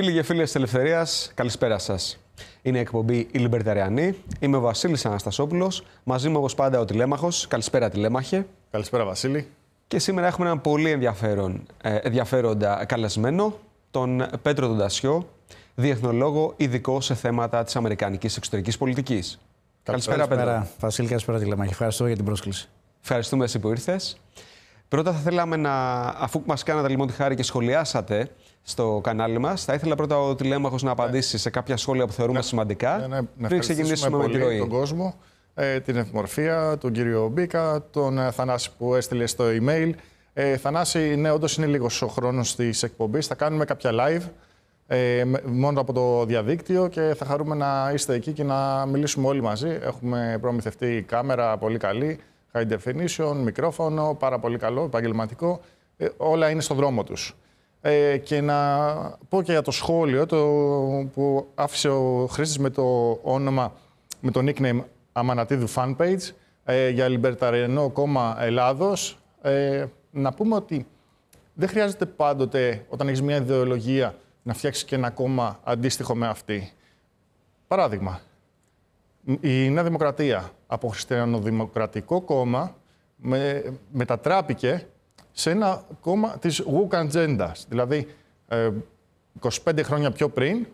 Φίλοι και φίλες της Ελευθερίας, καλησπέρα σας. Είναι η εκπομπή «Οι Λιμπερταριανοί». Είμαι ο Βασίλης Αναστασόπουλος. Μαζί μου, όπως πάντα, ο Τηλέμαχος. Καλησπέρα, Τηλέμαχε. Καλησπέρα, Βασίλη. Και σήμερα έχουμε έναν πολύ ενδιαφέροντα καλεσμένο, τον Πέτρο Τοντασιό, διεθνολόγο ειδικό σε θέματα της αμερικανικής εξωτερικής πολιτικής. Καλησπέρα, Πέτρο. Βασίλη, καλησπέρα, Τηλέμαχε. Ευχαριστώ για την πρόσκληση. Ευχαριστούμε εσύ που ήρθες. Πρώτα θα θέλαμε αφού μας κάνατε λοιπόν τη χάρη και σχολιάσατε στο κανάλι μας, θα ήθελα πρώτα ο Τηλέμαχος να απαντήσει σε κάποια σχόλια που θεωρούμε σημαντικά. Πριν ξεκινήσουμε με τη ροή. Τον κόσμο, την Ευμορφία, τον κύριο Μπίκα, τον Θανάση που έστειλε στο email. Θανάση, ναι, όντως είναι λίγος ο χρόνος της εκπομπής. Θα κάνουμε κάποια live μόνο από το διαδίκτυο και θα χαρούμε να είστε εκεί και να μιλήσουμε όλοι μαζί. Έχουμε προμηθευτεί κάμερα πολύ καλή, high definition, μικρόφωνο, πάρα πολύ καλό, επαγγελματικό. Όλα είναι στο δρόμο τους. Και να πω και για το σχόλιο που άφησε ο χρήστης με το όνομα, με το nickname Αμανατίδου Fanpage για Λιμπερταριανό Κόμμα Ελλάδος. Να πούμε ότι δεν χρειάζεται πάντοτε όταν έχεις μια ιδεολογία να φτιάξεις και ένα κόμμα αντίστοιχο με αυτή. Παράδειγμα, η Νέα Δημοκρατία από χριστιανοδημοκρατικό κόμμα μετατράπηκε σε ένα κόμμα της woke agenda. Δηλαδή, 25 χρόνια πιο πριν,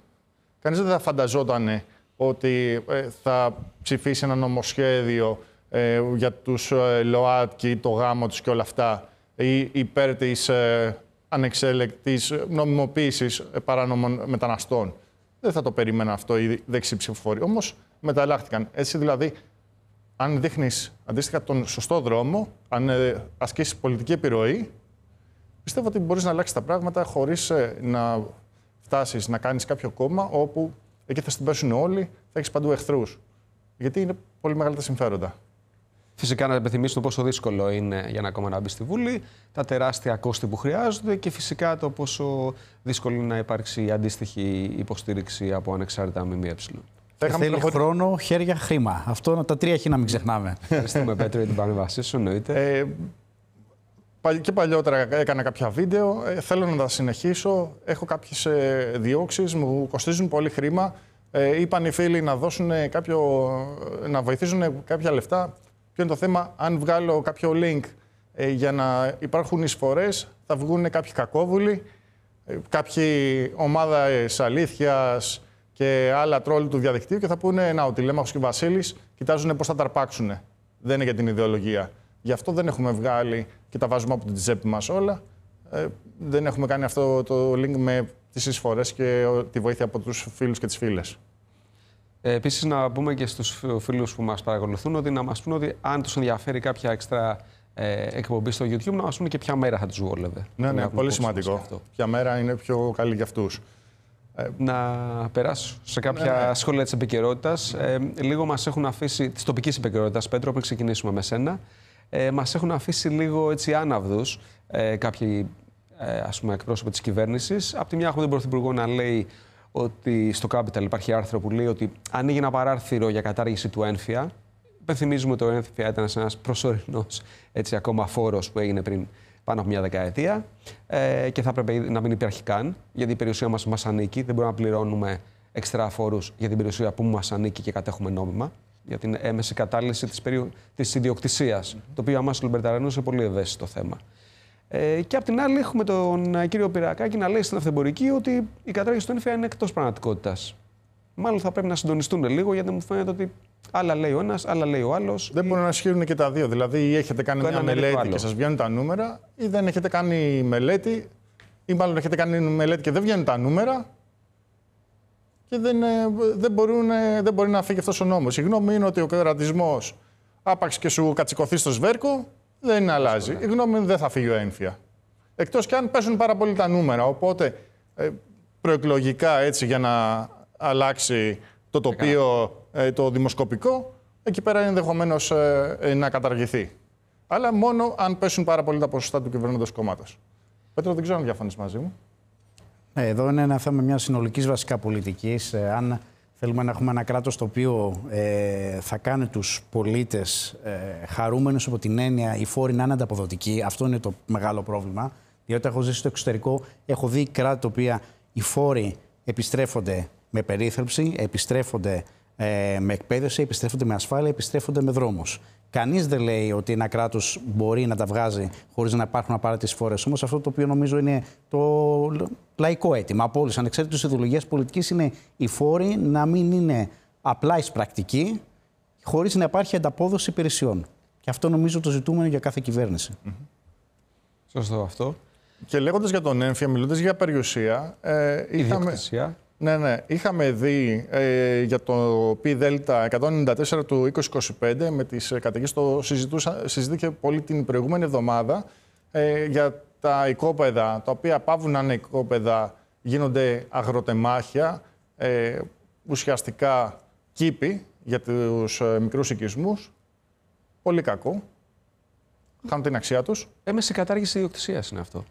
κανείς δεν θα φανταζόταν ότι θα ψηφίσει ένα νομοσχέδιο για τους ΛΟΑΤ και το γάμο τους και όλα αυτά, ή υπέρ της ανεξέλεκτης νομιμοποίησης παράνομων μεταναστών. Δεν θα το περίμενα αυτό οι δεξιοί ψηφοφόροι. Όμως μεταλλάχθηκαν. Έτσι δηλαδή, αν δείχνεις αντίστοιχα τον σωστό δρόμο, αν ασκήσεις πολιτική επιρροή, πιστεύω ότι μπορείς να αλλάξεις τα πράγματα χωρίς να φτάσεις να κάνεις κάποιο κόμμα όπου εκεί θα στην πέσουν όλοι, θα έχεις παντού εχθρούς. Γιατί είναι πολύ μεγάλα τα συμφέροντα. Φυσικά να υπενθυμίσουμε πόσο δύσκολο είναι για ένα κόμμα να μπει στη Βουλή, τα τεράστια κόστη που χρειάζονται και φυσικά το πόσο δύσκολο είναι να υπάρξει αντίστοιχη υποστήριξη από ανεξάρτητα ΜΜΕ. Θέλει χρόνο, χέρια, χρήμα. Αυτό τα τρία χ να μην ξεχνάμε. Ευχαριστούμε, Πέτρο, για την παρέμβασή σου, εννοείται. Και παλιότερα έκανα κάποια βίντεο. Θέλω να τα συνεχίσω. Έχω κάποιες διώξεις, μου κοστίζουν πολύ χρήμα. Είπαν οι φίλοι να να βοηθήσουν κάποια λεφτά. Ποιο είναι το θέμα, αν βγάλω κάποιο link για να υπάρχουν εισφορές, θα βγουν κάποιοι κακόβουλοι, κάποιοι ομάδες αλήθειας και άλλα τρόλ του διαδικτύου και θα πούνε «Να, ο Τηλέμαχος και ο Βασίλης κοιτάζουν πώς θα τα αρπάξουν». Δεν είναι για την ιδεολογία. Γι' αυτό δεν έχουμε βγάλει και τα βάζουμε από την τσέπη μας όλα. Δεν έχουμε κάνει αυτό το link με τις εισφορές και τη βοήθεια από τους φίλους και τις φίλες. Επίσης, να πούμε και στους φίλους που μας παρακολουθούν ότι να μας πούνε ότι αν τους ενδιαφέρει κάποια έξτρα εκπομπή στο YouTube, να μας πούνε και ποια μέρα θα τους βόλευε. Ναι, πολύ σημαντικό. Ποια μέρα είναι πιο καλή για αυτούς. Να περάσω σε κάποια σχόλια της επικαιρότητας. Λίγο μας έχουν αφήσει, της τοπικής επικαιρότητας, Πέτρο, πριν ξεκινήσουμε με σένα. Μας έχουν αφήσει λίγο έτσι άναυδους κάποιοι εκπρόσωποι της κυβέρνησης. Απ' τη μια έχουμε τον Πρωθυπουργό να λέει ότι στο Capital υπάρχει άρθρο που λέει ότι ανοίγει ένα παράθυρο για κατάργηση του ένφια. Υπενθυμίζουμε ότι το ένφια ήταν ένας προσωρινός ακόμα φόρος που έγινε πριν πάνω από μια δεκαετία και θα πρέπει να μην υπάρχει καν, γιατί η περιουσία μας ανήκει. Δεν μπορούμε να πληρώνουμε εξτρά φόρους για την περιουσία που μας ανήκει και κατέχουμε νόμιμα, για την έμεση κατάλυση της ιδιοκτησίας, το οποίο αμάς του Λιμπερταριανούς είναι πολύ ευαίσθητο θέμα. Και απ' την άλλη, έχουμε τον κύριο Πυρακάκη να λέει στην Αυθεμπορική ότι η κατάργηση του ένφια είναι εκτός πραγματικότητας. Μάλλον θα πρέπει να συντονιστούν λίγο, γιατί μου φαίνεται ότι άλλα λέει ο ένας, άλλα λέει ο άλλος. Δεν μπορούν να ισχύουν και τα δύο. Δηλαδή, ή έχετε κάνει μια μελέτη και σας βγαίνουν τα νούμερα, ή δεν έχετε κάνει μελέτη, ή μάλλον έχετε κάνει μελέτη και δεν βγαίνουν τα νούμερα. Και δεν μπορεί να φύγει αυτός ο νόμος. Η γνώμη είναι ότι ο κρατισμός, άπαξ και σου κατσικωθεί στο σβέρκο, δεν αλλάζει. Η γνώμη είναι δεν θα φύγει ο ένφια. Εκτός και αν πέσουν πάρα πολύ τα νούμερα. Οπότε, προεκλογικά έτσι για να αλλάξει το τοπίο, το δημοσκοπικό, εκεί πέρα ενδεχομένως να καταργηθεί. Αλλά μόνο αν πέσουν πάρα πολύ τα ποσοστά του κυβερνώντος κόμματος. Πέτρο, δεν ξέρω αν διαφωνείς μαζί μου. Εδώ είναι ένα θέμα μιας συνολικής βασικά πολιτικής. Αν θέλουμε να έχουμε ένα κράτος το οποίο θα κάνει τους πολίτες χαρούμενους από την έννοια οι φόροι να είναι ανταποδοτικοί, αυτό είναι το μεγάλο πρόβλημα. Διότι έχω ζήσει στο εξωτερικό, έχω δει κράτη τα οποία οι φόροι επιστρέφονται με περίθαλψη, επιστρέφονται με εκπαίδευση, επιστρέφονται με ασφάλεια, επιστρέφονται με δρόμους. Κανείς δεν λέει ότι ένα κράτος μπορεί να τα βγάζει χωρίς να υπάρχουν απαραίτητες φορές. Όμως αυτό το οποίο νομίζω είναι το λαϊκό αίτημα από όλους, ανεξάρτητους ιδεολογίας πολιτικής, είναι οι φόροι να μην είναι απλά εισπρακτικοί, χωρίς να υπάρχει ανταπόδοση υπηρεσιών. Και αυτό νομίζω το ζητούμενο για κάθε κυβέρνηση. Σωστό αυτό. Και λέγοντας για τον έμφυα, μιλώντας για περιουσία, είχαμε δει για το ΠΔ 194 του 2025 με τις καταιγίδες, συζητήθηκε πολύ την προηγούμενη εβδομάδα για τα οικόπεδα, τα οποία παύουν να είναι οικόπεδα, γίνονται αγροτεμάχια, ουσιαστικά κήποι για τους μικρούς οικισμούς. Πολύ κακό. Χάνουν την αξία τους. Έμεση κατάργηση ιδιοκτησίας είναι αυτό.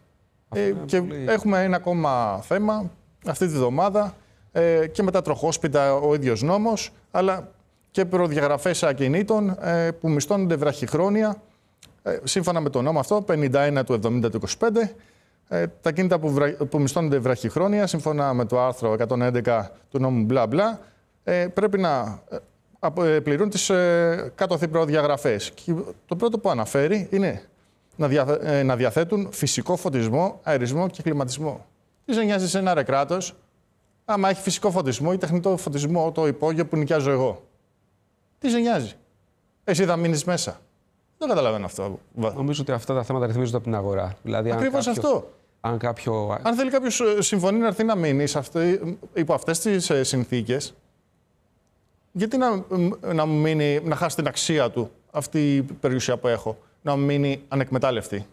Και έχουμε ένα ακόμα θέμα αυτή τη βδομάδα και με τα τροχόσπιτα ο ίδιος νόμος, αλλά και προδιαγραφές ακινήτων που μισθώνονται βραχυχρόνια. Σύμφωνα με τον νόμο αυτό, 51 του 70 του 25, τα ακίνητα που μισθώνονται βραχυχρόνια, σύμφωνα με το άρθρο 111 του νόμου μπλα μπλα, πρέπει να πληρούν τις κάτωθι προδιαγραφές. Και το πρώτο που αναφέρει είναι να διαθέτουν φυσικό φωτισμό, αερισμό και κλιματισμό. Τι σε νοιάζει σε ένα κράτος, άμα έχει φυσικό φωτισμό ή τεχνητό φωτισμό, το υπόγειο που νοικιάζω εγώ? Τι σε νοιάζει? Εσύ θα μείνεις μέσα. Δεν καταλαβαίνω αυτό. Νομίζω ότι αυτά τα θέματα ρυθμίζονται από την αγορά. Δηλαδή, ακριβώς αυτό. Αν θέλει κάποιος συμφωνεί να έρθει να μείνει υπό αυτές τις συνθήκες, γιατί να μου μείνει, να χάσει την αξία του αυτή η περιουσία που έχω, να μου μείνει ανεκμετάλλευτη?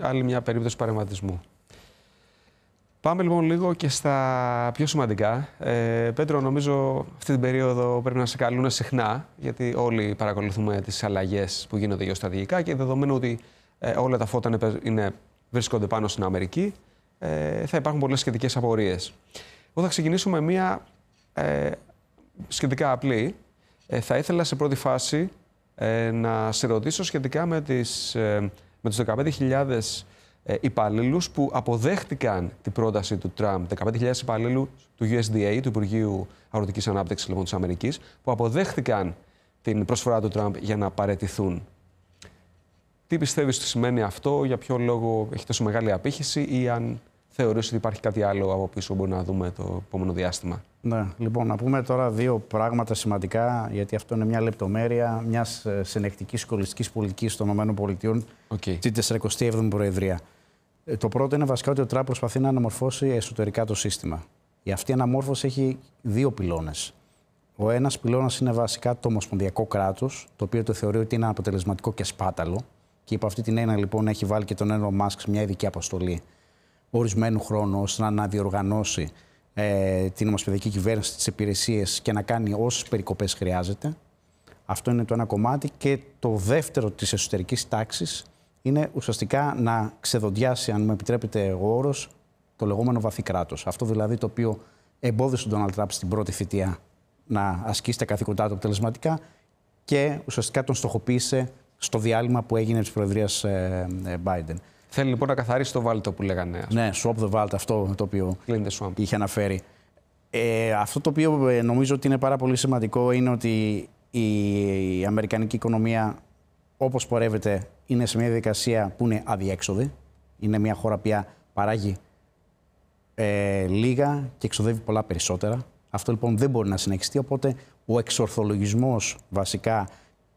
Άλλη μια περίπτωση παρεμβατισμού. Πάμε λοιπόν λίγο και στα πιο σημαντικά. Πέτρο, νομίζω αυτή την περίοδο πρέπει να σε καλούν συχνά, γιατί όλοι παρακολουθούμε τις αλλαγές που γίνονται γεωστρατηγικά και δεδομένου ότι όλα τα φώτα βρίσκονται πάνω στην Αμερική, θα υπάρχουν πολλές σχετικές απορίες. Εγώ θα ξεκινήσω με μία σχετικά απλή. Θα ήθελα σε πρώτη φάση να σε ρωτήσω σχετικά με τους 15.000 υπαλλήλους που αποδέχτηκαν την πρόταση του Τραμπ, 15.000 υπαλλήλους του USDA, του Υπουργείου Αγροτικής Ανάπτυξης λοιπόν, της Αμερικής, που αποδέχτηκαν την προσφορά του Τραμπ για να παραιτηθούν. Τι πιστεύεις ότι σημαίνει αυτό, για ποιο λόγο έχει τόσο μεγάλη απήχηση ή αν θεωρείς ότι υπάρχει κάτι άλλο από πίσω που μπορούμε να δούμε το επόμενο διάστημα? Ναι, λοιπόν, να πούμε τώρα δύο πράγματα σημαντικά, γιατί αυτό είναι μια λεπτομέρεια μιας συνεχτικής σχολιστικής πολιτικής των ΗΠΑ την 47η Προεδρία. Το πρώτο είναι βασικά ότι ο Τραμπ προσπαθεί να αναμορφώσει εσωτερικά το σύστημα. Η αυτή αναμόρφωση έχει δύο πυλώνες. Ο ένας πυλώνας είναι βασικά το ομοσπονδιακό κράτος, το οποίο το θεωρεί ότι είναι αποτελεσματικό και σπάταλο. Και υπό αυτή την έννοια, λοιπόν, έχει βάλει και τον Elon Musk μια ειδική αποστολή ορισμένου χρόνου ώστε να αναδιοργανώσει την ομοσπονδιακή κυβέρνηση, τις υπηρεσίες και να κάνει όσες περικοπές χρειάζεται. Αυτό είναι το ένα κομμάτι. Και το δεύτερο της εσωτερικής τάξης είναι ουσιαστικά να ξεδοντιάσει, αν μου επιτρέπετε ο όρος, το λεγόμενο βαθύ κράτος. Αυτό δηλαδή το οποίο εμπόδισε τον Ντόναλντ Τραμπ στην πρώτη θητεία να ασκήσει τα καθήκοντά του αποτελεσματικά και ουσιαστικά τον στοχοποίησε στο διάλειμμα που έγινε της Προεδρίας Biden. Θέλει λοιπόν να καθαρίσει το βάλτο που λέγανε. Ναι, swap the vault, αυτό το οποίο είχε αναφέρει. Αυτό το οποίο νομίζω ότι είναι πάρα πολύ σημαντικό είναι ότι η αμερικανική οικονομία, όπως πορεύεται, είναι σε μια διαδικασία που είναι αδιέξοδη. Είναι μια χώρα που παράγει λίγα και εξοδεύει πολλά περισσότερα. Αυτό λοιπόν δεν μπορεί να συνεχιστεί, οπότε ο εξορθολογισμός βασικά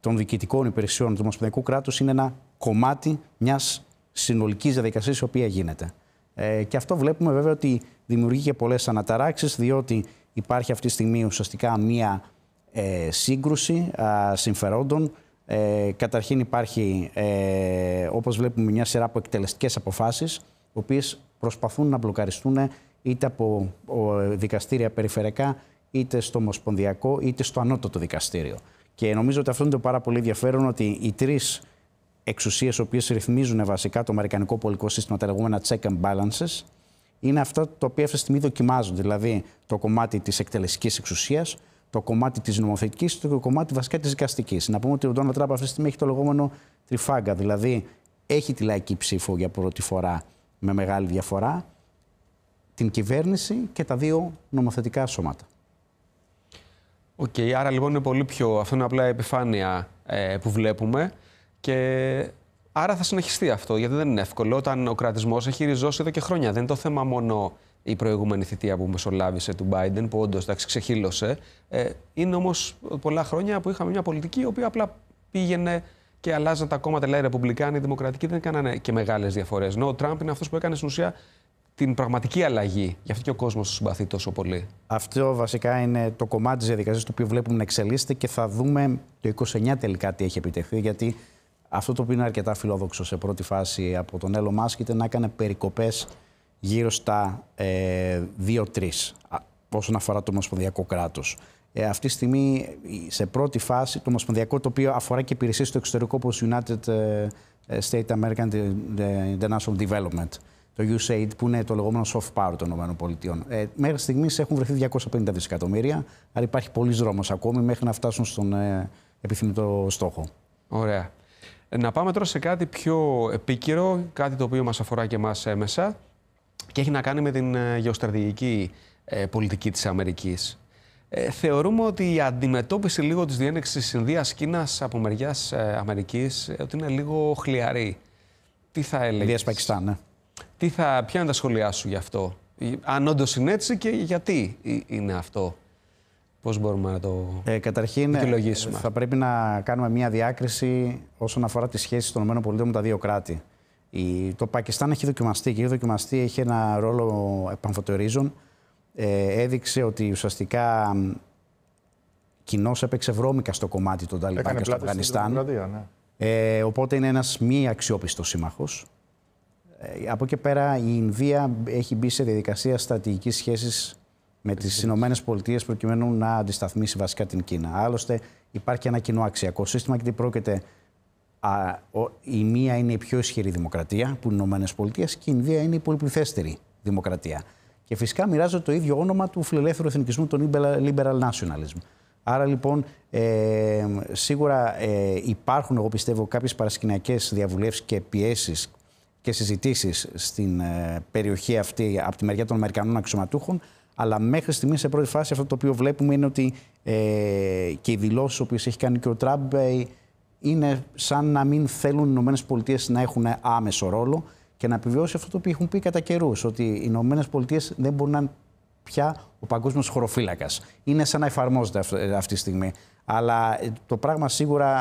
των διοικητικών υπηρεσιών του ομοσπονδιακού κράτους είναι ένα κομμάτι μιας συνολικής διαδικασίας η οποία γίνεται. Και αυτό βλέπουμε βέβαια ότι δημιουργεί και πολλές αναταράξεις, διότι υπάρχει αυτή τη στιγμή ουσιαστικά μία σύγκρουση συμφερόντων. Καταρχήν υπάρχει, όπως βλέπουμε, μια σειρά από εκτελεστικές αποφάσεις, οι οποίες προσπαθούν να μπλοκαριστούν είτε από δικαστήρια περιφερειακά, είτε στο ομοσπονδιακό, είτε στο ανώτατο δικαστήριο. Και νομίζω ότι αυτό είναι το πάρα πολύ ενδιαφέρον, ότι οι τρεις εξουσίες οι οποίες ρυθμίζουν βασικά το αμερικανικό πολιτικό σύστημα, τα λεγόμενα check and balances, είναι αυτά τα οποία αυτή τη στιγμή δοκιμάζονται. Δηλαδή το κομμάτι της εκτελεστικής εξουσίας, το κομμάτι της νομοθετικής και το κομμάτι βασικά της δικαστικής. Να πούμε ότι ο Ντόναλντ Τραμπ αυτή τη στιγμή έχει το λεγόμενο τριφάγκα, δηλαδή έχει τη λαϊκή ψήφο για πρώτη φορά με μεγάλη διαφορά. την κυβέρνηση και τα δύο νομοθετικά σώματα. Οκ, άρα λοιπόν είναι πολύ πιο. Αυτό είναι απλά επιφάνεια που βλέπουμε. Και άρα θα συνεχιστεί αυτό, γιατί δεν είναι εύκολο. Όταν ο κρατισμός έχει ριζώσει εδώ και χρόνια. Δεν είναι το θέμα μόνο η προηγούμενη θητεία που μεσολάβησε του Biden, που όντως ξεχύλωσε. Είναι όμως πολλά χρόνια που είχαμε μια πολιτική η οποία απλά πήγαινε και αλλάζαν τα κόμματα, λέει Ρεπουμπλικάνοι, Δημοκρατικοί, δεν έκαναν και μεγάλες διαφορές. Ενώ ο Τραμπ είναι αυτός που έκανε στην ουσία την πραγματική αλλαγή. Γι' αυτό και ο κόσμος συμπαθεί τόσο πολύ. Αυτό βασικά είναι το κομμάτι της διαδικασίας το οποίο βλέπουμε να εξελίσσεται και θα δούμε το 29 τελικά τι έχει επιτευχθεί. Γιατί αυτό το οποίο είναι αρκετά φιλόδοξο σε πρώτη φάση από τον Elon Musk ήταν να έκανε περικοπές γύρω στα 2-3 όσον αφορά το ομοσπονδιακό κράτος. Αυτή τη στιγμή, σε πρώτη φάση, το ομοσπονδιακό, το οποίο αφορά και υπηρεσίες στο εξωτερικό όπως United States American International Development, το USAID, που είναι το λεγόμενο soft power των ΗΠΑ. Μέχρι στιγμής έχουν βρεθεί 250 δισεκατομμύρια, άρα υπάρχει πολλής δρόμος ακόμη μέχρι να φτάσουν στον επιθυμητό στόχο. Ωραία. Να πάμε τώρα σε κάτι πιο επίκαιρο, κάτι το οποίο μας αφορά και εμάς έμεσα και έχει να κάνει με την γεωστρατηγική πολιτική της Αμερικής. Θεωρούμε ότι η αντιμετώπιση λίγο της διένεξης Ινδίας-Κίνας από μεριάς Αμερικής ότι είναι λίγο χλιαρή. Τι θα έλεγες? Ινδίας-Πακιστάν, ναι. Ποια είναι τα σχόλιά σου γι' αυτό? Αν όντως είναι έτσι και γιατί είναι αυτό? Πώς μπορούμε να το δικαιολογήσουμε? Θα πρέπει να κάνουμε μια διάκριση όσον αφορά τις σχέσεις των ΗΠΑ με τα δύο κράτη. Το Πακιστάν έχει δοκιμαστεί και έχει ένα ρόλο επαμφωτερίζων. Έδειξε ότι ουσιαστικά κοινώς έπαιξε βρώμικα στο κομμάτι των Ταλιμπάν και στο Αφγανιστάν. Ναι. Οπότε είναι ένας μη αξιόπιστος σύμμαχος. Από εκεί πέρα η Ινδία έχει μπει σε διαδικασία στρατηγικής σχέσης με τις Ηνωμένες Πολιτείες προκειμένου να αντισταθμίσει βασικά την Κίνα. Άλλωστε υπάρχει ένα κοινό αξιακό σύστημα γιατί πρόκειται. Η μία είναι η πιο ισχυρή δημοκρατία που είναι οι Ηνωμένες Πολιτείες και η Ινδία είναι η πολυπληθέστερη δημοκρατία. Και φυσικά μοιράζονται το ίδιο όνομα του φιλελεύθερου εθνικισμού, τον liberal nationalism. Άρα λοιπόν σίγουρα υπάρχουν, εγώ πιστεύω, κάποιες παρασκηνιακές διαβουλεύσεις και πιέσεις και συζητήσεις στην περιοχή αυτή από τη μεριά των Αμερικανών αξιωματούχων, αλλά μέχρι στιγμής σε πρώτη φάση αυτό το οποίο βλέπουμε είναι ότι και οι δηλώσεις που έχει κάνει και ο Τραμπ είναι σαν να μην θέλουν οι ΗΠΑ να έχουν άμεσο ρόλο και να επιβιώσει αυτό το οποίο έχουν πει κατά καιρούς, ότι οι ΗΠΑ δεν μπορούν να είναι πια ο παγκόσμιος χωροφύλακας. Είναι σαν να εφαρμόζεται αυτή τη στιγμή. Αλλά το πράγμα σίγουρα,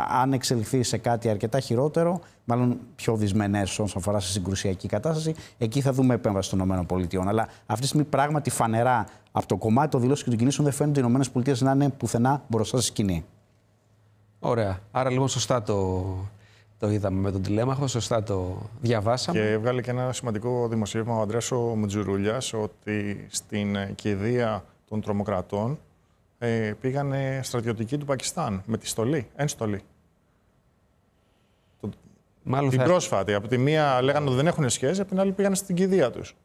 αν εξελιχθεί σε κάτι αρκετά χειρότερο, μάλλον πιο δυσμενές όσον αφορά σε συγκρουσιακή κατάσταση, εκεί θα δούμε επέμβαση των ΗΠΑ. Αλλά αυτή τη στιγμή πράγματι φανερά από το κομμάτι των δηλώσεων και των κινήσεων δεν φαίνονται οι ΗΠΑ να είναι πουθενά μπροστά στη σκηνή. Ωραία. Άρα λοιπόν σωστά το είδαμε με τον τηλέμαχο, σωστά το διαβάσαμε. Και έβγαλε και ένα σημαντικό δημοσίευμα ο Ανδρέας ο Μουτζουρούλιας ότι στην κηδεία των τρομοκρατών πήγανε στρατιωτικοί του Πακιστάν με τη στολή, ένστολη. Την πρόσφατη. Από τη μία λέγανε ότι δεν έχουν σχέση, από την άλλη πήγανε στην κηδεία τους.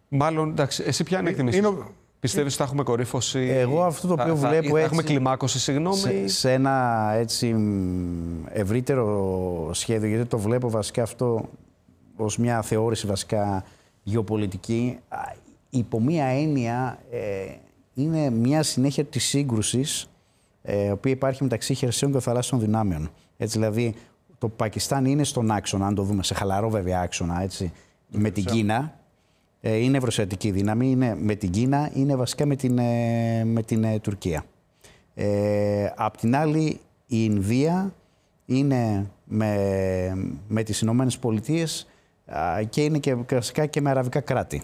Μάλλον, εντάξει, εσύ ποια είναι η εκτίμηση? Πιστεύεις ότι θα έχουμε κορύφωση? Εγώ αυτό το οποίο βλέπω θα έχουμε κλιμάκωση, συγγνώμη. Σε ένα έτσι ευρύτερο σχέδιο, γιατί το βλέπω βασικά αυτό ως μια θεώρηση βασικά γεωπολιτική, υπό μία έννοια είναι μια συνέχεια της σύγκρουσης η οποία υπάρχει μεταξύ χερσαίων και θαλάσσιων δυνάμεων. Έτσι, δηλαδή το Πακιστάν είναι στον άξονα, αν το δούμε σε χαλαρό βέβαια άξονα, έτσι, με την Κίνα. Είναι ευρωσιατική δύναμη, είναι με την Κίνα, είναι βασικά με την Τουρκία. Απ' την άλλη, η Ινδία είναι με τις Ηνωμένες Πολιτείες και είναι και βασικά και με αραβικά κράτη.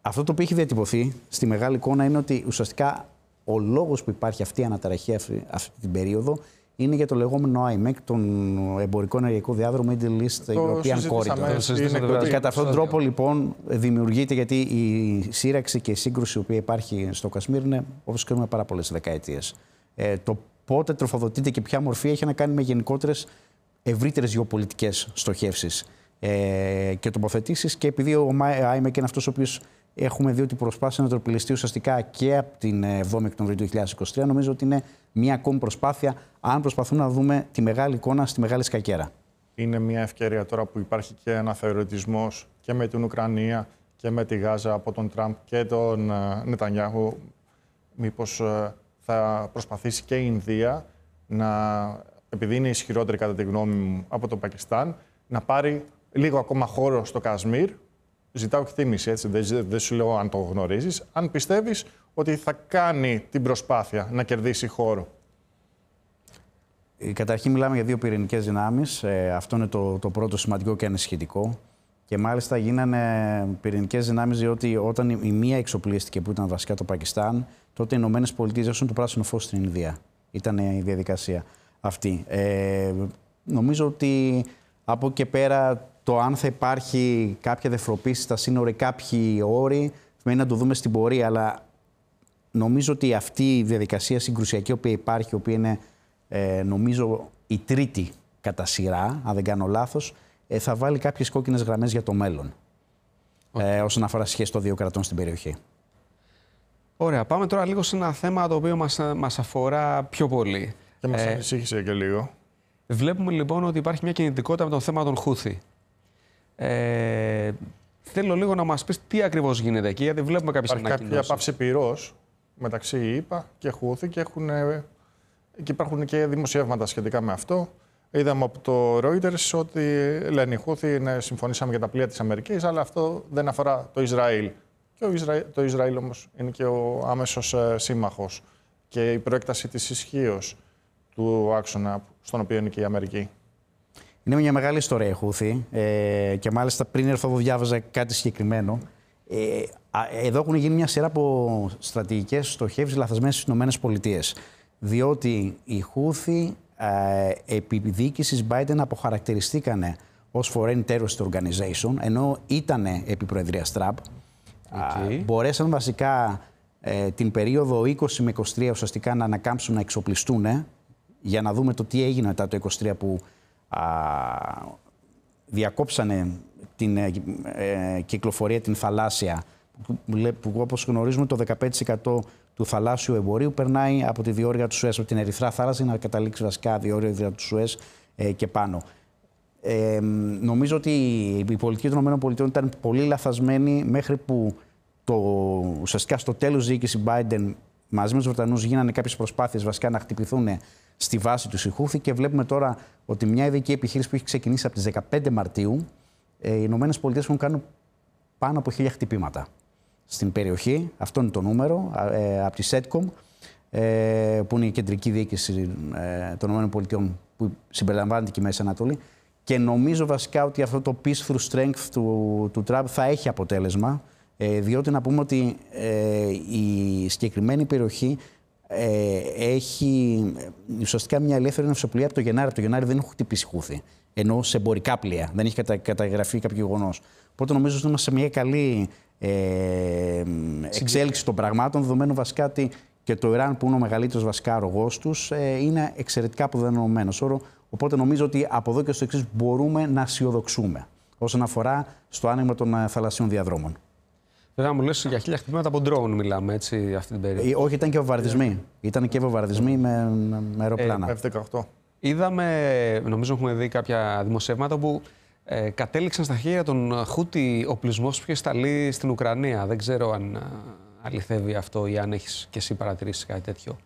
Αυτό το οποίο έχει διατυπωθεί στη μεγάλη εικόνα είναι ότι ουσιαστικά ο λόγος που υπάρχει αυτή η αναταραχή αυτή την περίοδο είναι για το λεγόμενο IMEC, τον εμπορικό ενεργειακό διάδρομο Middle East European Corridor. Και κατά αυτόν τον τρόπο λοιπόν δημιουργείται, γιατί η σύραξη και η σύγκρουση που υπάρχει στο Κασμίρ είναι, όπως ξέρουμε, πάρα πολλές δεκαετίες. Το πότε τροφοδοτείται και ποια μορφή έχει να κάνει με γενικότερες ευρύτερες γεωπολιτικές στοχεύσεις και τοποθετήσεις, και επειδή ο IMEC είναι αυτός ο οποίος έχουμε δει ότι προσπάθησε να τροπηλιστεί ουσιαστικά και από την 7η Οκτωβρίου του 2023, νομίζω ότι είναι μια ακόμη προσπάθεια, αν προσπαθούμε να δούμε τη μεγάλη εικόνα στη μεγάλη σκακέρα. Είναι μια ευκαιρία τώρα που υπάρχει και αναθεωρητισμός και με την Ουκρανία και με τη Γάζα από τον Τραμπ και τον Νετανιάχου, μήπως θα προσπαθήσει και η Ινδία, επειδή είναι ισχυρότερη κατά τη γνώμη μου από το Πακιστάν, να πάρει λίγο ακόμα χώρο στο Κασμίρ. Ζητάω εκτίμηση, έτσι, δεν σου λέω αν το γνωρίζεις. Αν πιστεύεις ότι θα κάνει την προσπάθεια να κερδίσει χώρο. Καταρχήν μιλάμε για δύο πυρηνικές δυνάμεις. Αυτό είναι το πρώτο σημαντικό και ανησυχητικό. Και μάλιστα γίνανε πυρηνικές δυνάμεις διότι όταν η μία εξοπλίστηκε, που ήταν βασικά το Πακιστάν, τότε οι Ηνωμένες Πολιτείες δώσουν το πράσινο φως στην Ινδία. Ήταν η διαδικασία αυτή. Νομίζω ότι από εκεί και πέρα το αν θα υπάρχει κάποια δευτεροποίηση στα σύνορα, κάποιοι όροι, μένει να το δούμε στην πορεία. Αλλά νομίζω ότι αυτή η διαδικασία συγκρουσιακή, η οποία υπάρχει, η οποία είναι νομίζω η τρίτη κατά σειρά, αν δεν κάνω λάθος, θα βάλει κάποιες κόκκινες γραμμές για το μέλλον. Όσον αφορά σχέση των δύο κρατών στην περιοχή. Ωραία, πάμε τώρα λίγο σε ένα θέμα το οποίο μας αφορά πιο πολύ. Και μας ανησύχησε και λίγο. Βλέπουμε λοιπόν ότι υπάρχει μια κινητικότητα με το θέμα των Χούθι. Θέλω λίγο να μας πεις τι ακριβώς γίνεται εκεί, γιατί βλέπουμε κάποιες ανακοινώσεις. Υπάρχει κάποια πάυση πυρός μεταξύ ΙΠΑ και Χούθι και υπάρχουν και δημοσιεύματα σχετικά με αυτό. Είδαμε από το Reuters ότι λένε οι Χούθι συμφωνήσαμε για τα πλοία της Αμερικής, αλλά αυτό δεν αφορά το Ισραήλ. Και το Ισραήλ όμως είναι και ο άμεσος σύμμαχος και η προέκταση της ισχύως του άξονα στον οποίο είναι και η Αμερική. Είναι μια μεγάλη ιστορία η Χούθι και μάλιστα πριν έρθω εδώ διάβαζα κάτι συγκεκριμένο. Εδώ έχουν γίνει μια σειρά από στρατηγικές στοχεύσεις λαθασμένες στις ΗΠΑ. Διότι οι Χούθι επί διοίκησης Biden αποχαρακτηριστήκανε ως Foreign Terrorist Organization, ενώ ήταν επί προεδρίας Τραμπ. Μπορέσαν βασικά την περίοδο 20 με 23 ουσιαστικά να ανακάμψουν, να εξοπλιστούν, για να δούμε το τι έγινε μετά το 23 που διακόψανε την κυκλοφορία την θαλάσσια, που όπως γνωρίζουμε το 15% του θαλάσσιου εμπορίου περνάει από τη διόρυγα του Σουέζ, από την Ερυθρά θάλασσα, να καταλήξει βασικά διόρυγα του Σουέζ και πάνω. Νομίζω ότι η πολιτική των ΗΠΑ ήταν πολύ λαθασμένη μέχρι που ουσιαστικά στο τέλος διοίκηση Biden μαζί με τους Βρετανούς γίνανε κάποιες προσπάθειες βασικά να χτυπηθούν στη βάση του Χούθι και βλέπουμε τώρα ότι μια ειδική επιχείρηση που έχει ξεκινήσει από τις 15 Μαρτίου οι Ηνωμένες Πολιτείες έχουν κάνει πάνω από 1000 χτυπήματα στην περιοχή. Αυτό είναι το νούμερο από τη SETCOM, που είναι η κεντρική διοίκηση των ΗΠΑ που συμπεριλαμβάνεται και η Μέση Ανατολή. Και νομίζω βασικά ότι αυτό το peace through strength του Τραμπ θα έχει αποτέλεσμα, διότι να πούμε ότι η συγκεκριμένη περιοχή έχει ουσιαστικά μια ελεύθερη ναυσοπλοεία από το Γενάρη. Από το Γενάρη δεν έχουν χτυπήσει Χούθι, ενώ σε εμπορικά πλοία δεν έχει καταγραφεί κάποιο γεγονός. Οπότε νομίζω ότι είμαστε σε μια καλή εξέλιξη των πραγμάτων, δεδομένου βασικά ότι και το Ιράν, που είναι ο μεγαλύτερος βασικά αρρωγός τους, είναι εξαιρετικά αποδεδομένος. Οπότε νομίζω ότι από εδώ και στο εξής μπορούμε να αισιοδοξούμε όσον αφορά στο άνοιγμα των θαλασσίων διαδρόμων. Βέβαια, μου λες για 1000 χτυπήματα από ντρόουν μιλάμε, έτσι, αυτή την περίοδο. Όχι, ήταν και βομβαρδισμοί. Ήταν και βομβαρδισμοί με αεροπλάνα. F-18. Είδαμε, νομίζω έχουμε δει κάποια δημοσιεύματα που κατέληξαν στα χέρια των Χούτι οπλισμός που είχε σταλεί στην Ουκρανία. Δεν ξέρω αν αληθεύει αυτό ή αν έχεις και εσύ παρατηρήσει κάτι τέτοιο.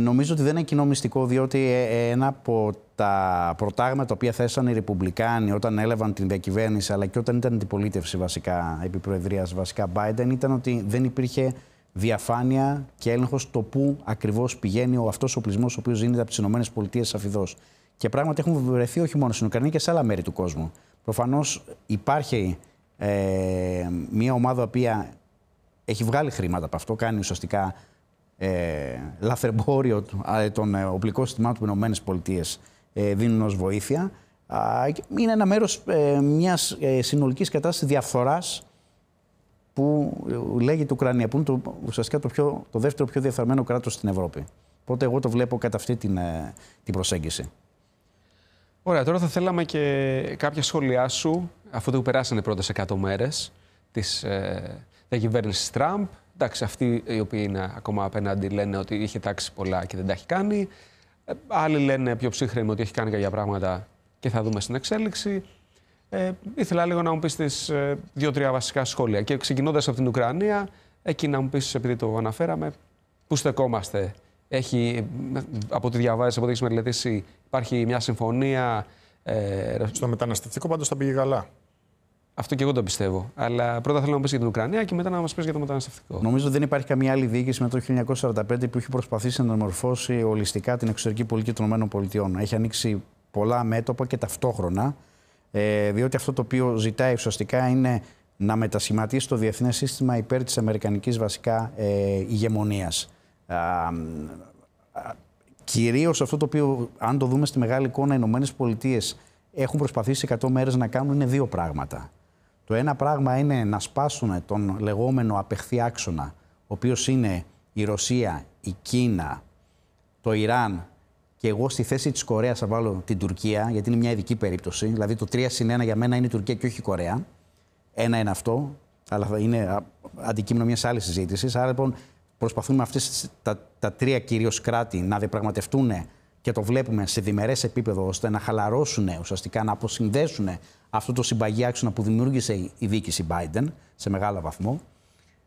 Νομίζω ότι δεν είναι κοινό μυστικό, διότι ένα από τα προτάγματα τα οποία θέσαν οι Ρεπουμπλικάνοι όταν έλαβαν την διακυβέρνηση, αλλά και όταν ήταν αντιπολίτευση βασικά, επί προεδρίας βασικά Biden, ήταν ότι δεν υπήρχε διαφάνεια και έλεγχος το πού ακριβώς πηγαίνει αυτός ο οπλισμός ο οποίος δίνεται από τις ΗΠΑ αφιδώς. Και πράγματι έχουν βρεθεί όχι μόνο στην Ουκρανία και σε άλλα μέρη του κόσμου. Προφανώς υπάρχει μια ομάδα η οποία έχει βγάλει χρήματα από αυτό, κάνει ουσιαστικά λαθρεμπόριο των οπλικών συστημάτων που οι ΗΠΑ δίνουν ως βοήθεια. Είναι ένα μέρος μιας συνολικής κατάστασης διαφθοράς που λέγεται Ουκρανία, που είναι ουσιαστικά το δεύτερο πιο διαφθαρμένο κράτος στην Ευρώπη. Οπότε εγώ το βλέπω κατά αυτή την προσέγγιση. Ωραία, τώρα θα θέλαμε και κάποια σχόλιά σου, αφού το περάσανε πρώτες 100 μέρες της διακυβέρνησης Τραμπ. Εντάξει, αυτοί οι οποίοι είναι ακόμα απέναντι λένε ότι είχε τάξει πολλά και δεν τα έχει κάνει. Άλλοι λένε πιο ψύχρεμοι ότι έχει κάνει κάποια πράγματα και θα δούμε στην εξέλιξη. Ήθελα λίγο να μου πεις τις 2-3 βασικά σχόλια. Και ξεκινώντας από την Ουκρανία, εκεί να μου πεις, επειδή το αναφέραμε, πού στεκόμαστε. Από ό,τι διαβάζεις, από ό,τι έχεις μελετήσει, υπάρχει μια συμφωνία. Στο μεταναστευτικό πάντως θα πήγε καλά. Αυτό και εγώ το πιστεύω. Αλλά πρώτα θέλω να μου πεις για την Ουκρανία και μετά να μας πεις για το μεταναστευτικό. Νομίζω ότι δεν υπάρχει καμία άλλη διοίκηση με το 1945 που έχει προσπαθήσει να μορφώσει ολιστικά την εξωτερική πολιτική των ΗΠΑ. Έχει ανοίξει πολλά μέτωπα και ταυτόχρονα, διότι αυτό το οποίο ζητάει ουσιαστικά είναι να μετασχηματίσει το διεθνές σύστημα υπέρ της αμερικανικής βασικά ηγεμονίας. Κυρίως αυτό το οποίο, αν το δούμε στη μεγάλη εικόνα, οι ΗΠΑ έχουν προσπαθήσει 100 μέρες να κάνουν είναι δύο πράγματα. Το ένα πράγμα είναι να σπάσουν τον λεγόμενο απεχθή άξονα, ο οποίος είναι η Ρωσία, η Κίνα, το Ιράν και εγώ στη θέση της Κορέας θα βάλω την Τουρκία, γιατί είναι μια ειδική περίπτωση. Δηλαδή το 3+1 για μένα είναι η Τουρκία και όχι η Κορέα. Ένα είναι αυτό, αλλά θα είναι αντικείμενο μιας άλλης συζήτησης. Άρα λοιπόν προσπαθούμε αυτές τα τρία κυρίως κράτη να διαπραγματευτούν και το βλέπουμε σε διμερές επίπεδο, ώστε να χαλαρώσουν ουσιαστικά, να αποσυνδέσουν αυτό το συμπαγή άξονα που δημιούργησε η διοίκηση Biden σε μεγάλο βαθμό.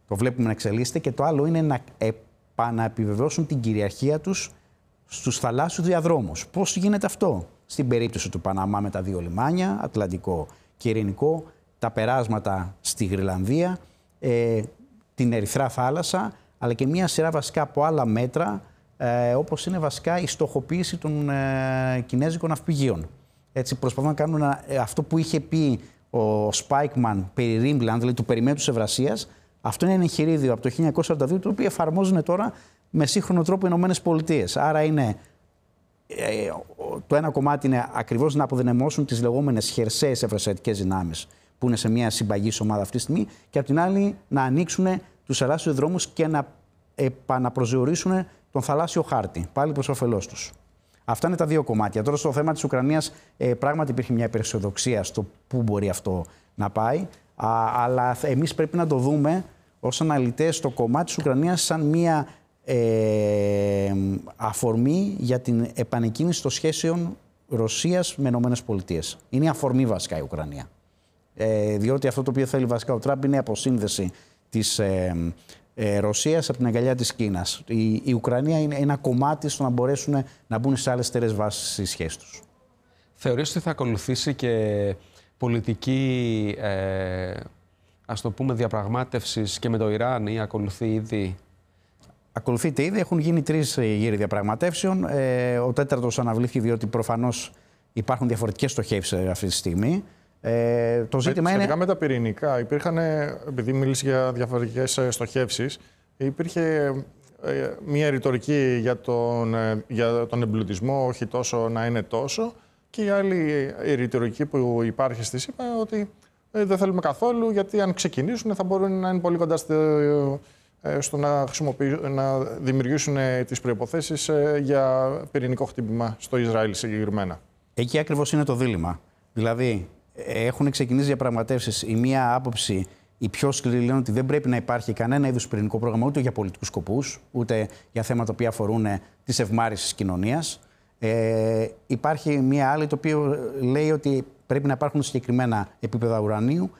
Το βλέπουμε να εξελίσσεται. Και το άλλο είναι να επαναεπιβεβαιώσουν την κυριαρχία τους στους θαλάσσιους διαδρόμους. Πώς γίνεται αυτό? Στην περίπτωση του Παναμά με τα δύο λιμάνια, Ατλαντικό και Ειρηνικό, τα περάσματα στη Γροιλανδία, την Ερυθρά θάλασσα, αλλά και μια σειρά βασικά από άλλα μέτρα, όπως είναι βασικά η στοχοποίηση των κινέζικων ναυπηγείων. Έτσι προσπαθούν να κάνουν αυτό που είχε πει ο Σπάικμαν περί Ρίμπλαντ, δηλαδή του περιμέτρους Ευρασίας. Αυτό είναι ένα εγχειρίδιο από το 1942, το οποίο εφαρμόζουν τώρα με σύγχρονο τρόπο οι Ηνωμένες Πολιτείες. Άρα είναι, το ένα κομμάτι είναι ακριβώς να αποδυναμώσουν τις λεγόμενες χερσαίες ευρασιατικές δυνάμεις, που είναι σε μια συμπαγής ομάδα αυτή τη στιγμή, και απ' την άλλη να ανοίξουν τους θαλάσσιους δρόμους και να επαναπροσδιορίσουν τον θαλάσσιο χάρτη, πάλι προς όφελός τους. Αυτά είναι τα δύο κομμάτια. Τώρα στο θέμα της Ουκρανίας πράγματι υπήρχε μια υπεραισιοδοξία στο πού μπορεί αυτό να πάει, αλλά εμείς πρέπει να το δούμε ως αναλυτές στο κομμάτι της Ουκρανίας σαν μια αφορμή για την επανεκκίνηση των σχέσεων Ρωσίας με ΗΠΑ. Είναι η αφορμή βασικά η Ουκρανία. Διότι αυτό το οποίο θέλει βασικά ο Τραμπ είναι η αποσύνδεση της Ρωσίας από την αγκαλιά της Κίνας. Η Ουκρανία είναι ένα κομμάτι στο να μπορέσουν να μπουν σε άλλες στερεές βάσεις στις σχέσεις τους. Θεωρείς ότι θα ακολουθήσει και πολιτική, ας το πούμε, διαπραγμάτευσης και με το Ιράν, ή ακολουθεί ήδη? Ακολουθείται ήδη. Έχουν γίνει 3 γύροι διαπραγματεύσεων. Ο 4ος αναβλήθηκε διότι προφανώς υπάρχουν διαφορετικές στοχεύσεις αυτή τη στιγμή. Το ζήτημα σχετικά με τα πυρηνικά, υπήρχαν, επειδή μίλησε για διαφορετικές στοχεύσεις, υπήρχε μια ρητορική για τον εμπλουτισμό, όχι τόσο να είναι τόσο, και η άλλη ρητορική που υπάρχει στη ΣΥΠΑ ότι δεν θέλουμε καθόλου, γιατί αν ξεκινήσουν θα μπορούν να είναι πολύ κοντά στο να δημιουργήσουν τις προϋποθέσεις για πυρηνικό χτύπημα στο Ισραήλ συγκεκριμένα. Εκεί ακριβώς είναι το δίλημμα. Δηλαδή, έχουν ξεκινήσει διαπραγματεύσεις. Η μία άποψη, η πιο σκληρή, λένε ότι δεν πρέπει να υπάρχει κανένα είδους πυρηνικό πρόγραμμα ούτε για πολιτικούς σκοπούς, ούτε για θέματα που αφορούν της ευμάρησης της κοινωνίας. Υπάρχει μία άλλη, το οποίο λέει ότι πρέπει να υπάρχουν συγκεκριμένα επίπεδα ουρανίου,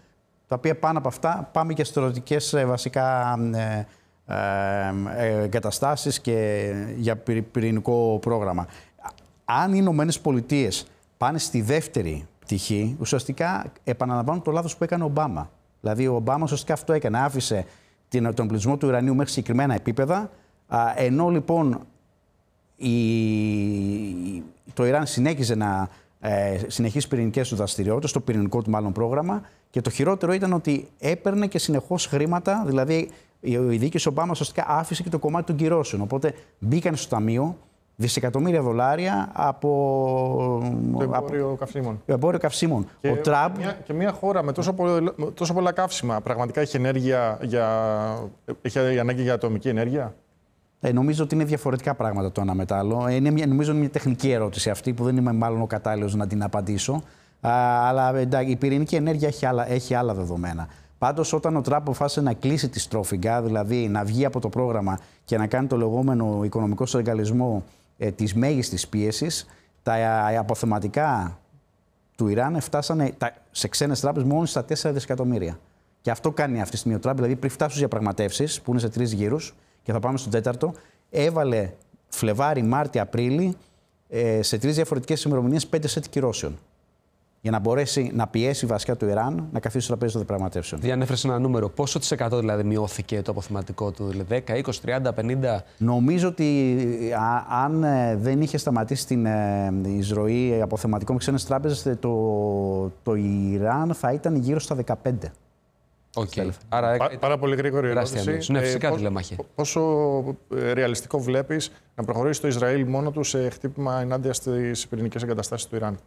τα οποία πάνω από αυτά πάμε και στρατιωτικές βασικά εγκαταστάσεις και για πυρηνικό πρόγραμμα. Αν οι Ηνωμένες Πολιτείες πάνε στη δεύτερη πτυχή, ουσιαστικά επαναλαμβάνουν το λάθος που έκανε ο Ομπάμα. Δηλαδή, ο Ομπάμα ουσιαστικά αυτό έκανε. Άφησε τον εμπλουτισμό του ουρανίου μέχρι συγκεκριμένα επίπεδα, ενώ λοιπόν το Ιράν συνέχιζε να συνεχίσει πυρηνικές του δραστηριότητες, το πυρηνικό του μάλλον πρόγραμμα, και το χειρότερο ήταν ότι έπαιρνε και συνεχώς χρήματα, δηλαδή η διοίκηση Ομπάμα ουσιαστικά άφησε και το κομμάτι των κυρώσεων. Οπότε μπήκαν στο ταμείο δισεκατομμύρια δολάρια από το εμπόριο καυσίμων. Το εμπόριο καυσίμων. Και μια χώρα με τόσο πολλά καύσιμα πραγματικά έχει ανάγκη για ατομική ενέργεια? Νομίζω ότι είναι διαφορετικά πράγματα το ένα με το άλλο. Νομίζω είναι μια τεχνική ερώτηση αυτή που δεν είμαι μάλλον ο κατάλληλος να την απαντήσω. Αλλά η πυρηνική ενέργεια έχει άλλα δεδομένα. Πάντως, όταν ο Τραμπ αποφάσισε να κλείσει τη στρόφιγγα, δηλαδή να βγει από το πρόγραμμα και να κάνει το λεγόμενο οικονομικό συνεργαλισμό της μέγιστης πίεσης, τα αποθεματικά του Ιράν φτάσανε σε ξένες τράπεζες μόνο στα 4 δισεκατομμύρια. Και αυτό κάνει αυτή τη στιγμή ο Τραμπ. Δηλαδή, πριν φτάσουν στις διαπραγματεύσεις, που είναι σε 3 γύρους, και θα πάμε στον 4ο, έβαλε Φλεβάρι, Μάρτι, Απρίλη σε 3 διαφορετικές ημερομηνίες 5 σετ κυρώσεων. Για να μπορέσει να πιέσει βασικά το Ιράν να καθίσει στο τραπέζι των διαπραγματεύσεων. Διανέφερε ένα νούμερο. Πόσο της εκατό δηλαδή μειώθηκε το αποθεματικό του, δηλαδή 10, 20, 30, 50. Νομίζω ότι αν δεν είχε σταματήσει την εισρωή αποθεματικών με ξένες τράπεζες, το Ιράν θα ήταν γύρω στα 15. Okay. Άρα, πάρα πολύ γρήγορη ερώτηση. Ναι, φυσικά τηλεμάχη. Πόσο ρεαλιστικό βλέπεις να προχωρήσει το Ισραήλ μόνο του σε χτύπημα ενάντια στις πυρηνικές εγκαταστάσεις του Ιράν?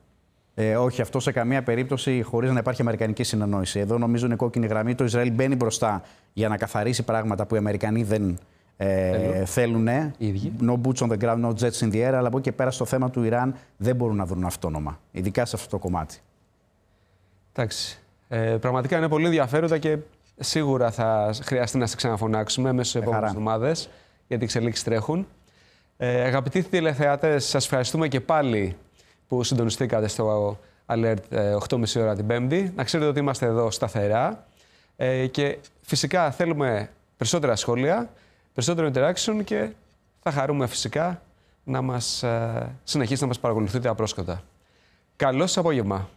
Όχι, αυτό σε καμία περίπτωση χωρίς να υπάρχει αμερικανική συνεννόηση. Εδώ νομίζω είναι κόκκινη γραμμή. Το Ισραήλ μπαίνει μπροστά για να καθαρίσει πράγματα που οι Αμερικανοί δεν θέλουν. No boots on the ground, no jets in the air. Αλλά από εκεί και πέρα στο θέμα του Ιράν δεν μπορούν να βρουν αυτόνομα. Ειδικά σε αυτό το κομμάτι. Εντάξει. Πραγματικά είναι πολύ ενδιαφέροντα και σίγουρα θα χρειαστεί να σε ξαναφωνάξουμε μέσα στις επόμενες εβδομάδες, γιατί οι εξελίξεις τρέχουν. Αγαπητοί τηλεθεατές, σας ευχαριστούμε και πάλι που συντονιστήκατε στο Alert 8.30 ώρα την Πέμπτη. Να ξέρετε ότι είμαστε εδώ σταθερά και φυσικά θέλουμε περισσότερα σχόλια, περισσότερο interaction και θα χαρούμε φυσικά να συνεχίσετε να μας παρακολουθείτε απρόσκοπτα. Καλό σας απόγευμα.